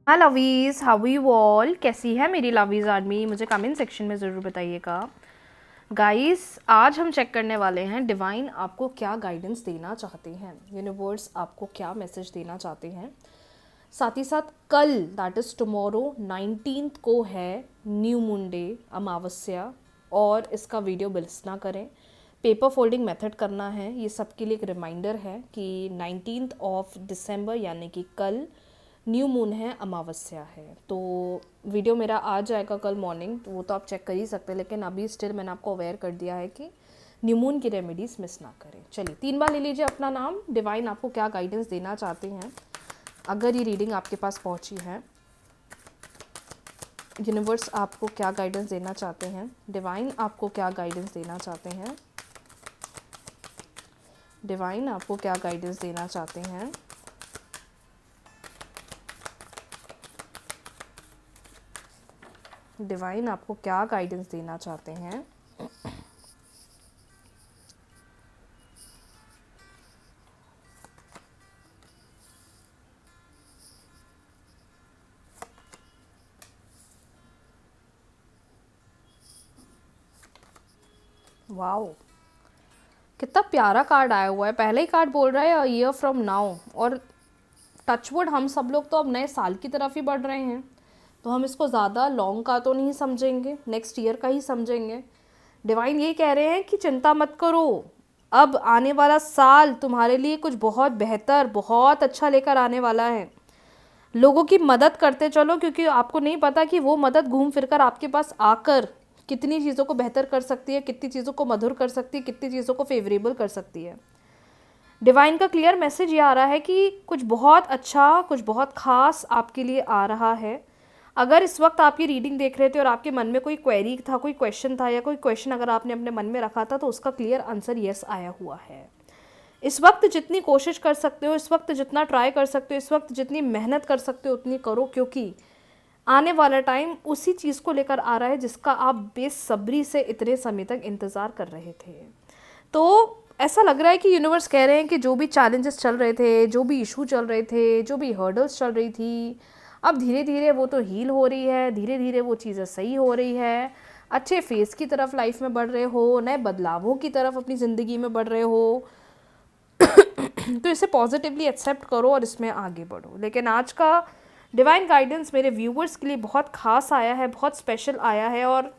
हाँ लवीज़, how you all? कैसी है मेरी लवीज़ आर्मी? मुझे कमेंट सेक्शन में ज़रूर बताइएगा। गाइस, आज हम चेक करने वाले हैं डिवाइन आपको क्या गाइडेंस देना चाहते हैं, यूनिवर्स आपको क्या मैसेज देना चाहते हैं। साथ ही साथ कल दैट इज़ टुमारो 19 को है न्यू मून डे, अमावस्या, और इसका वीडियो मिस ना करें। पेपर फोल्डिंग मेथड करना है, ये सबके लिए एक रिमाइंडर है कि 19 ऑफ दिसंबर यानी कि कल न्यू मून है, अमावस्या है। तो वीडियो मेरा आ जाएगा कल मॉर्निंग, तो वो तो आप चेक कर ही सकते हैं, लेकिन अभी स्टिल मैंने आपको अवेयर कर दिया है कि न्यू मून की रेमेडीज़ मिस ना करें। चलिए 3 बार ले लीजिए अपना नाम। डिवाइन आपको क्या गाइडेंस देना चाहते हैं अगर ये रीडिंग आपके पास पहुंची है। यूनिवर्स आपको क्या गाइडेंस देना चाहते हैं, डिवाइन आपको क्या गाइडेंस देना चाहते हैं, डिवाइन आपको क्या गाइडेंस देना चाहते हैं। डिवाइन आपको क्या गाइडेंस देना चाहते हैं। वाओ, कितना प्यारा कार्ड आया हुआ है। पहले ही कार्ड बोल रहा है अ ईयर फ्रॉम नाउ, और टचवुड हम सब लोग तो अब नए साल की तरफ ही बढ़ रहे हैं, तो हम इसको ज़्यादा लॉन्ग का तो नहीं समझेंगे, नेक्स्ट ईयर का ही समझेंगे। डिवाइन ये कह रहे हैं कि चिंता मत करो, अब आने वाला साल तुम्हारे लिए कुछ बहुत बेहतर, बहुत अच्छा लेकर आने वाला है। लोगों की मदद करते चलो, क्योंकि आपको नहीं पता कि वो मदद घूम फिर कर आपके पास आकर कितनी चीज़ों को बेहतर कर सकती है, कितनी चीज़ों को मधुर कर सकती है, कितनी चीज़ों को फेवरेबल कर सकती है। डिवाइन का क्लियर मैसेज ये आ रहा है कि कुछ बहुत अच्छा, कुछ बहुत खास आपके लिए आ रहा है। अगर इस वक्त आप ये रीडिंग देख रहे थे और आपके मन में कोई क्वेरी था, कोई क्वेश्चन था, या कोई क्वेश्चन अगर आपने अपने मन में रखा था, तो उसका क्लियर आंसर यस आया हुआ है। इस वक्त जितनी कोशिश कर सकते हो, इस वक्त जितना ट्राई कर सकते हो, इस वक्त जितनी मेहनत कर सकते हो उतनी करो, क्योंकि आने वाला टाइम उसी चीज़ को लेकर आ रहा है जिसका आप बेसब्री से इतने समय तक इंतज़ार कर रहे थे। तो ऐसा लग रहा है कि यूनिवर्स कह रहे हैं कि जो भी चैलेंजेस चल रहे थे, जो भी इशू चल रहे थे, जो भी हर्डल्स चल रही थी, अब धीरे धीरे वो तो हील हो रही है, धीरे धीरे वो चीज़ें सही हो रही है। अच्छे फेस की तरफ लाइफ में बढ़ रहे हो, नए बदलावों की तरफ अपनी ज़िंदगी में बढ़ रहे हो। तो इसे पॉजिटिवली एक्सेप्ट करो और इसमें आगे बढ़ो। लेकिन आज का डिवाइन गाइडेंस मेरे व्यूवर्स के लिए बहुत खास आया है, बहुत स्पेशल आया है, और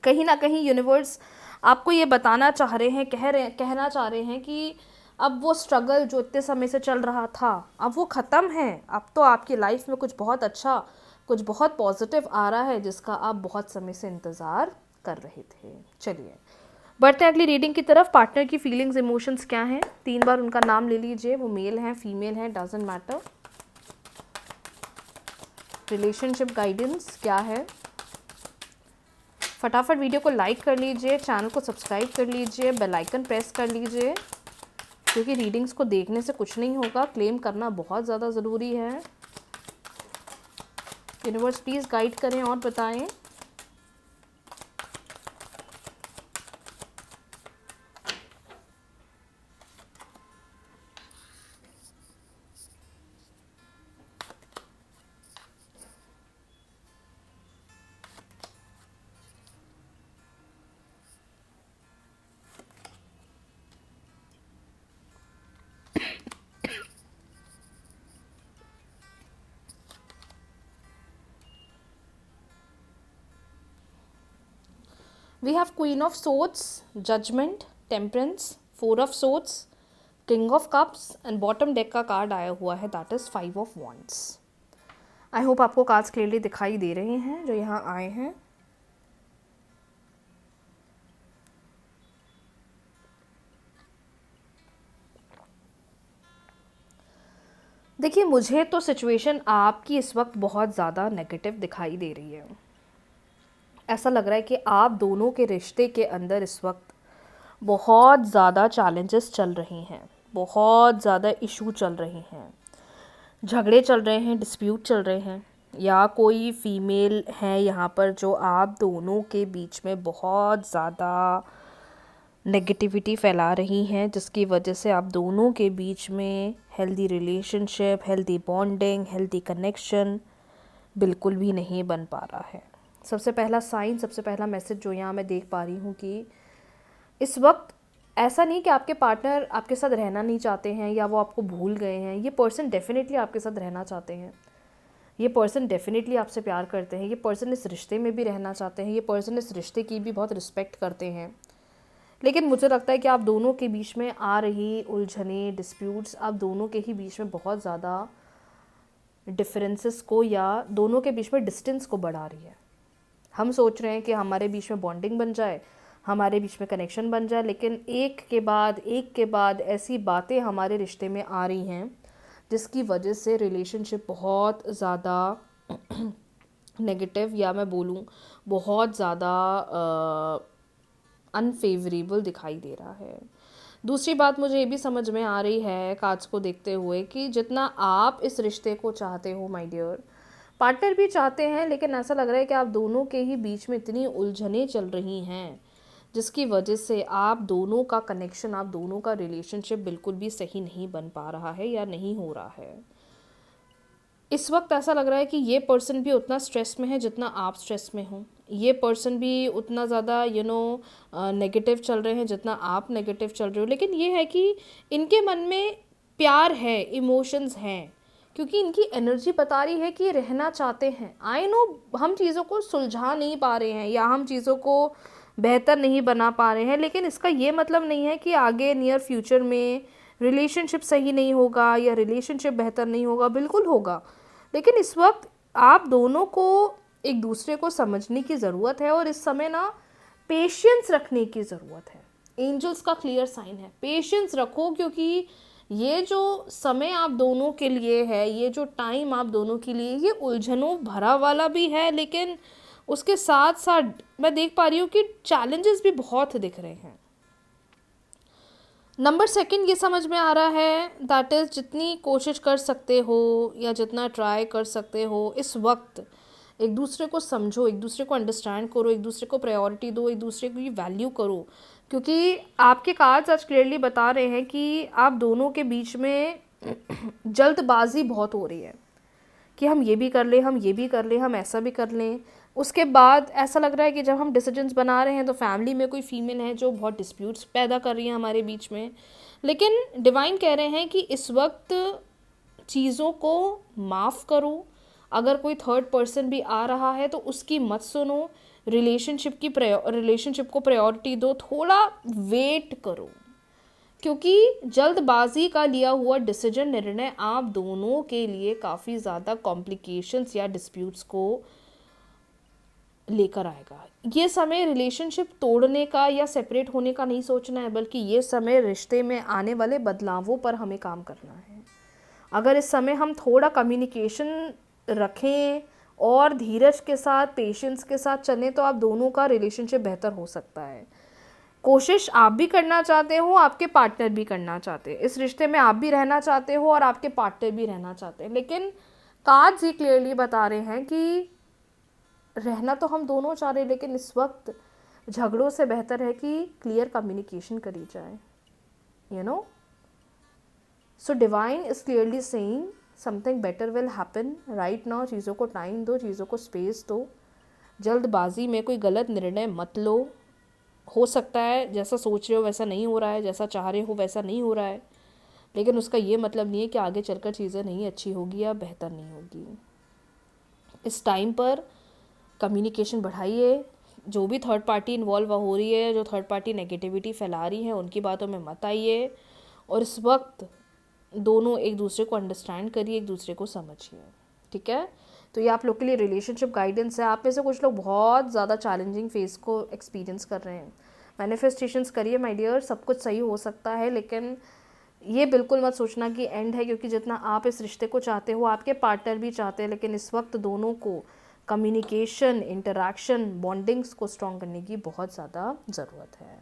कहीं ना कहीं यूनिवर्स आपको ये बताना चाह रहे हैं, कहना चाह रहे हैं कि अब वो स्ट्रगल जो इतने समय से चल रहा था, अब वो ख़त्म है। अब तो आपकी लाइफ में कुछ बहुत अच्छा, कुछ बहुत पॉजिटिव आ रहा है, जिसका आप बहुत समय से इंतज़ार कर रहे थे। चलिए बढ़ते हैं अगली रीडिंग की तरफ। पार्टनर की फीलिंग्स, इमोशंस क्या हैं? 3 बार उनका नाम ले लीजिए, वो मेल है, फीमेल है, डजंट मैटर। रिलेशनशिप गाइडेंस क्या है? फटाफट वीडियो को लाइक कर लीजिए, चैनल को सब्सक्राइब कर लीजिए, बेल आइकन प्रेस कर लीजिए, क्योंकि रीडिंग्स को देखने से कुछ नहीं होगा, क्लेम करना बहुत ज़्यादा ज़रूरी है। यूनिवर्स प्लीज़ गाइड करें और बताएं। We have Queen of Swords, Judgment, Temperance, Four of Swords, King of Cups, and bottom deck का कार्ड आया हुआ है, that is Five of Wands. I hope आपको कार्ड्स क्लियरली दिखाई दे रहे हैं जो यहाँ आए हैं। देखिए, मुझे तो सिचुएशन आपकी इस वक्त बहुत ज़्यादा नेगेटिव दिखाई दे रही है। ऐसा लग रहा है कि आप दोनों के रिश्ते के अंदर इस वक्त बहुत ज़्यादा चैलेंजेस चल रहे हैं, बहुत ज़्यादा इशू चल रहे हैं, झगड़े चल रहे हैं, डिस्प्यूट चल रहे हैं, या कोई फीमेल है यहाँ पर जो आप दोनों के बीच में बहुत ज़्यादा नेगेटिविटी फैला रही हैं, जिसकी वजह से आप दोनों के बीच में healthy relationship, healthy bonding, healthy connection बिल्कुल भी नहीं बन पा रहा है। सबसे पहला साइन, सबसे पहला मैसेज जो यहाँ मैं देख पा रही हूँ कि इस वक्त ऐसा नहीं कि आपके पार्टनर आपके साथ रहना नहीं चाहते हैं या वो आपको भूल गए हैं। ये पर्सन डेफिनेटली आपके साथ रहना चाहते हैं, ये पर्सन डेफिनेटली आपसे प्यार करते हैं, ये पर्सन इस रिश्ते में भी रहना चाहते हैं, ये पर्सन इस रिश्ते की भी बहुत रिस्पेक्ट करते हैं। लेकिन मुझे लगता है कि आप दोनों के बीच में आ रही उलझने, डिस्प्यूट्स, आप दोनों के ही बीच में बहुत ज़्यादा डिफरेंसेस को या दोनों के बीच में डिस्टेंस को बढ़ा रही है। हम सोच रहे हैं कि हमारे बीच में बॉन्डिंग बन जाए, हमारे बीच में कनेक्शन बन जाए, लेकिन एक के बाद ऐसी बातें हमारे रिश्ते में आ रही हैं जिसकी वजह से रिलेशनशिप बहुत ज़्यादा नेगेटिव या मैं बोलूँ बहुत ज़्यादा अनफेवरेबल दिखाई दे रहा है। दूसरी बात मुझे ये भी समझ में आ रही है कार्ड्स को देखते हुए कि जितना आप इस रिश्ते को चाहते हो माय डियर, पार्टनर भी चाहते हैं, लेकिन ऐसा लग रहा है कि आप दोनों के ही बीच में इतनी उलझनें चल रही हैं जिसकी वजह से आप दोनों का कनेक्शन, आप दोनों का रिलेशनशिप बिल्कुल भी सही नहीं बन पा रहा है या नहीं हो रहा है। इस वक्त ऐसा लग रहा है कि ये पर्सन भी उतना स्ट्रेस में है जितना आप स्ट्रेस में हो, ये पर्सन भी उतना ज़्यादा नेगेटिव चल रहे हैं जितना आप नेगेटिव चल रहे हो। लेकिन ये है कि इनके मन में प्यार है, इमोशंस हैं, क्योंकि इनकी एनर्जी बता रही है कि ये रहना चाहते हैं। आई नो हम चीज़ों को सुलझा नहीं पा रहे हैं या हम चीज़ों को बेहतर नहीं बना पा रहे हैं, लेकिन इसका ये मतलब नहीं है कि आगे नियर फ्यूचर में रिलेशनशिप सही नहीं होगा या रिलेशनशिप बेहतर नहीं होगा, बिल्कुल होगा। लेकिन इस वक्त आप दोनों को एक दूसरे को समझने की ज़रूरत है और इस समय ना पेशेंस रखने की ज़रूरत है। एंजल्स का क्लियर साइन है, पेशेंस रखो, क्योंकि ये जो समय आप दोनों के लिए है, ये जो टाइम आप दोनों के लिए, ये उलझनों भरा वाला भी है, लेकिन उसके साथ साथ मैं देख पा रही हूँ कि चैलेंजेस भी बहुत दिख रहे हैं। नंबर सेकंड ये समझ में आ रहा है दैट इज़ जितनी कोशिश कर सकते हो या जितना ट्राई कर सकते हो इस वक्त एक दूसरे को समझो, एक दूसरे को अंडरस्टैंड करो, एक दूसरे को प्रायोरिटी दो, एक दूसरे की वैल्यू करो, क्योंकि आपके कार्ड्स आज क्लियरली बता रहे हैं कि आप दोनों के बीच में जल्दबाजी बहुत हो रही है कि हम ये भी कर लें, हम ये भी कर लें, हम ऐसा भी कर लें। उसके बाद ऐसा लग रहा है कि जब हम डिसीजंस बना रहे हैं तो फैमिली में कोई फीमेल है जो बहुत डिस्प्यूट्स पैदा कर रही है हमारे बीच में। लेकिन डिवाइन कह रहे हैं कि इस वक्त चीज़ों को माफ़ करो। अगर कोई थर्ड पर्सन भी आ रहा है तो उसकी मत सुनो, रिलेशनशिप को प्रायोरिटी दो, थोड़ा वेट करो, क्योंकि जल्दबाजी का लिया हुआ डिसीजन, निर्णय आप दोनों के लिए काफ़ी ज़्यादा कॉम्प्लिकेशंस या डिस्प्यूट्स को लेकर आएगा। ये समय रिलेशनशिप तोड़ने का या सेपरेट होने का नहीं सोचना है, बल्कि ये समय रिश्ते में आने वाले बदलावों पर हमें काम करना है। अगर इस समय हम थोड़ा कम्युनिकेशन रखें और धीरज के साथ, पेशेंस के साथ चलें तो आप दोनों का रिलेशनशिप बेहतर हो सकता है। कोशिश आप भी करना चाहते हो, आपके पार्टनर भी करना चाहते हैं, इस रिश्ते में आप भी रहना चाहते हो और आपके पार्टनर भी रहना चाहते हैं, लेकिन कार्ड्स ही क्लियरली बता रहे हैं कि रहना तो हम दोनों चाह रहे हैं, लेकिन इस वक्त झगड़ों से बेहतर है कि क्लियर कम्युनिकेशन करी जाए, so divine is clearly saying something better will happen right now. चीज़ों को टाइम दो, चीज़ों को स्पेस दो, जल्दबाजी में कोई गलत निर्णय मत लो। हो सकता है जैसा सोच रहे हो वैसा नहीं हो रहा है, जैसा चाह रहे हो वैसा नहीं हो रहा है, लेकिन उसका ये मतलब नहीं है कि आगे चलकर चीज़ें नहीं अच्छी होगी या बेहतर नहीं होगी। इस टाइम पर कम्युनिकेशन बढ़ाइए, जो भी थर्ड पार्टी इन्वॉल्व हो रही है, जो थर्ड पार्टी नेगेटिविटी फैला रही है, उनकी बातों में मत आइए और इस वक्त दोनों एक दूसरे को अंडरस्टैंड करिए, एक दूसरे को समझिए, ठीक है। तो ये आप लोग के लिए रिलेशनशिप गाइडेंस है। आप में से कुछ लोग बहुत ज़्यादा चैलेंजिंग फेज को एक्सपीरियंस कर रहे हैं, मैनिफेस्टेशंस करिए माय डियर, सब कुछ सही हो सकता है, लेकिन ये बिल्कुल मत सोचना कि एंड है, क्योंकि जितना आप इस रिश्ते को चाहते हो आपके पार्टनर भी चाहते हैं, लेकिन इस वक्त दोनों को कम्युनिकेशन, इंटरैक्शन, बॉन्डिंग्स को स्ट्रॉन्ग करने की बहुत ज़्यादा ज़रूरत है।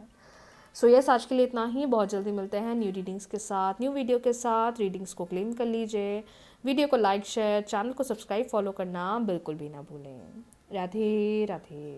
सो यस, आज के लिए इतना ही। बहुत जल्दी मिलते हैं न्यू रीडिंग्स के साथ, न्यू वीडियो के साथ। रीडिंग्स को क्लेम कर लीजिए, वीडियो को लाइक, शेयर, चैनल को सब्सक्राइब, फॉलो करना बिल्कुल भी ना भूलें। राधे राधे।